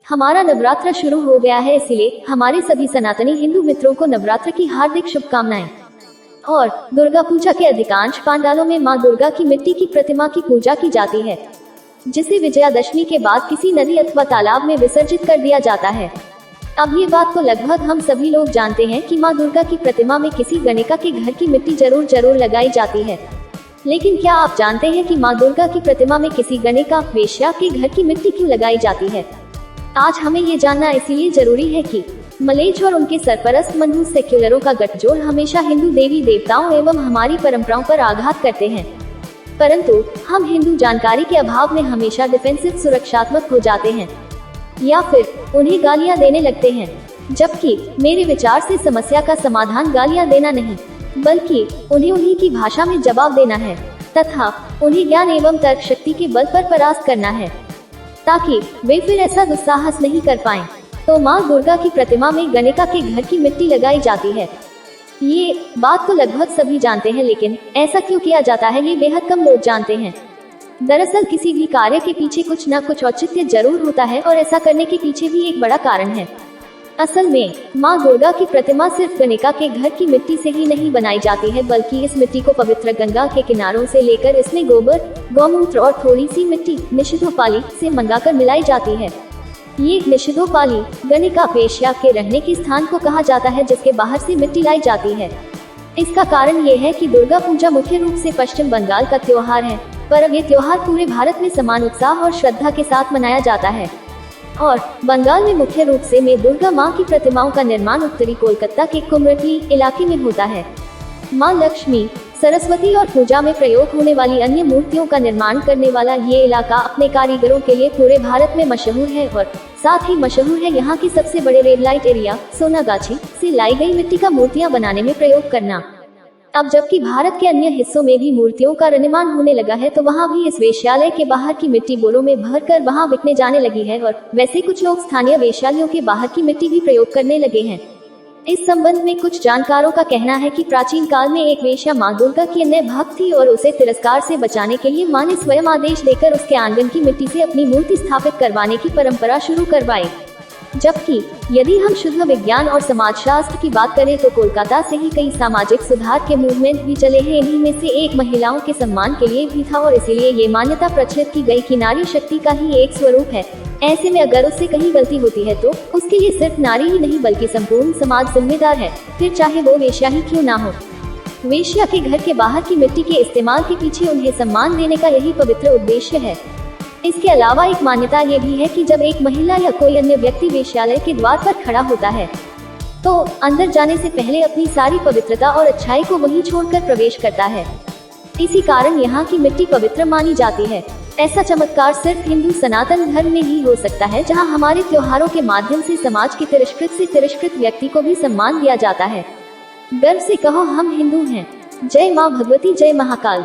हमारा नवरात्र शुरू हो गया है, इसलिए हमारे सभी सनातनी हिंदू मित्रों को नवरात्र की हार्दिक शुभकामनाएं। और दुर्गा पूजा के अधिकांश पंडालों में मां दुर्गा की मिट्टी की प्रतिमा की पूजा की जाती है, जिसे विजयादशमी के बाद किसी नदी अथवा तालाब में विसर्जित कर दिया जाता है। अब ये बात तो लगभग हम सभी लोग जानते हैं कि मां दुर्गा की प्रतिमा में किसी गणिका के घर की मिट्टी जरूर लगाई जाती है। लेकिन क्या आप जानते हैं कि मां दुर्गा की प्रतिमा में किसी गणिका वेश्या के घर की मिट्टी क्यों लगाई जाती है? आज हमें ये जानना इसलिए जरूरी है कि मलेच्छ और उनके सरपरस्त मंदू सेक्युलरों का गठजोड़ हमेशा हिंदू देवी देवताओं एवं हमारी परंपराओं पर आघात करते हैं, परंतु हम हिंदू जानकारी के अभाव में हमेशा डिफेंसिव सुरक्षात्मक हो जाते हैं या फिर उन्हें गालियां देने लगते हैं। जबकि मेरे विचार से समस्या का समाधान गालियां देना नहीं, बल्कि उन्हें उन्हीं की भाषा में जवाब देना है तथा उन्हें ज्ञान एवं तर्क शक्ति के बल पर परास्त करना है, ताकि वे फिर ऐसा दुस्साहस नहीं कर पाएं। तो मां दुर्गा की प्रतिमा में गणिका के घर की मिट्टी लगाई जाती है। ये बात तो लगभग सभी जानते हैं, लेकिन ऐसा क्यों किया जाता है ये बेहद कम लोग जानते हैं। दरअसल किसी भी कार्य के पीछे कुछ न कुछ औचित्य जरूर होता है और ऐसा करने के पीछे भी एक बड़ा कारण है। असल में मां दुर्गा की प्रतिमा सिर्फ गणिका के घर की मिट्टी से ही नहीं बनाई जाती है, बल्कि इस मिट्टी को पवित्र गंगा के किनारों से लेकर इसमें गोबर, गौमूत्र और थोड़ी सी मिट्टी निषिद्धोपाली से मंगाकर मिलाई जाती है। ये निषिद्धोपाली गणिका वेश्या के रहने के स्थान को कहा जाता है, जिसके बाहर से मिट्टी लाई जाती है। इसका कारण ये है कि दुर्गा पूजा मुख्य रूप से पश्चिम बंगाल का त्योहार है, पर अब ये त्योहार पूरे भारत में समान उत्साह और श्रद्धा के साथ मनाया जाता है। और बंगाल में मुख्य रूप से में दुर्गा मां की प्रतिमाओं का निर्माण उत्तरी कोलकाता के कुमरटली इलाके में होता है। मां लक्ष्मी, सरस्वती और पूजा में प्रयोग होने वाली अन्य मूर्तियों का निर्माण करने वाला ये इलाका अपने कारीगरों के लिए पूरे भारत में मशहूर है और साथ ही मशहूर है यहाँ की सबसे बड़े रेड लाइट एरिया सोनागाछी से लाई गई मिट्टी का मूर्तियां बनाने में प्रयोग करना। अब जबकि भारत के अन्य हिस्सों में भी मूर्तियों का निर्माण होने लगा है, तो वहाँ भी इस वेश्यालय के बाहर की मिट्टी बोरों में भरकर वहाँ बिकने जाने लगी है और वैसे कुछ लोग स्थानीय वेश्यालयों के बाहर की मिट्टी भी प्रयोग करने लगे हैं। इस संबंध में कुछ जानकारों का कहना है कि प्राचीन काल में एक वेश्या मां दुर्गा की अन्य भक्त थी और उसे तिरस्कार से बचाने के लिए मां ने स्वयं आदेश देकर उसके आंगन की मिट्टी से अपनी मूर्ति स्थापित करवाने की परंपरा शुरू करवाई। जबकि यदि हम शुद्ध विज्ञान और समाजशास्त्र की बात करें तो कोलकाता से ही कई सामाजिक सुधार के मूवमेंट भी चले हैं। इन्हीं में से एक महिलाओं के सम्मान के लिए भी था और इसीलिए ये मान्यता प्रचलित की गई कि नारी शक्ति का ही एक स्वरूप है। ऐसे में अगर उससे कहीं गलती होती है तो उसके लिए सिर्फ नारी ही नहीं बल्कि संपूर्ण समाज जिम्मेदार है, फिर चाहे वो वेश्या ही क्यों ना हो। वेश्या के घर के बाहर की मिट्टी के इस्तेमाल के पीछे उन्हें सम्मान देने का यही पवित्र उद्देश्य है। इसके अलावा एक मान्यता ये भी है कि जब एक महिला या कोई अन्य व्यक्ति वेश्यालय के द्वार पर खड़ा होता है तो अंदर जाने से पहले अपनी सारी पवित्रता और अच्छाई को वहीं छोड़कर प्रवेश करता है। इसी कारण यहाँ की मिट्टी पवित्र मानी जाती है। ऐसा चमत्कार सिर्फ हिंदू सनातन धर्म में ही हो सकता है, जहाँ हमारे त्योहारों के माध्यम से समाज के तिरस्कृत व्यक्ति को भी सम्मान दिया जाता है। गर्व से कहो हम हिंदू हैं। जय माँ भगवती, जय महाकाल।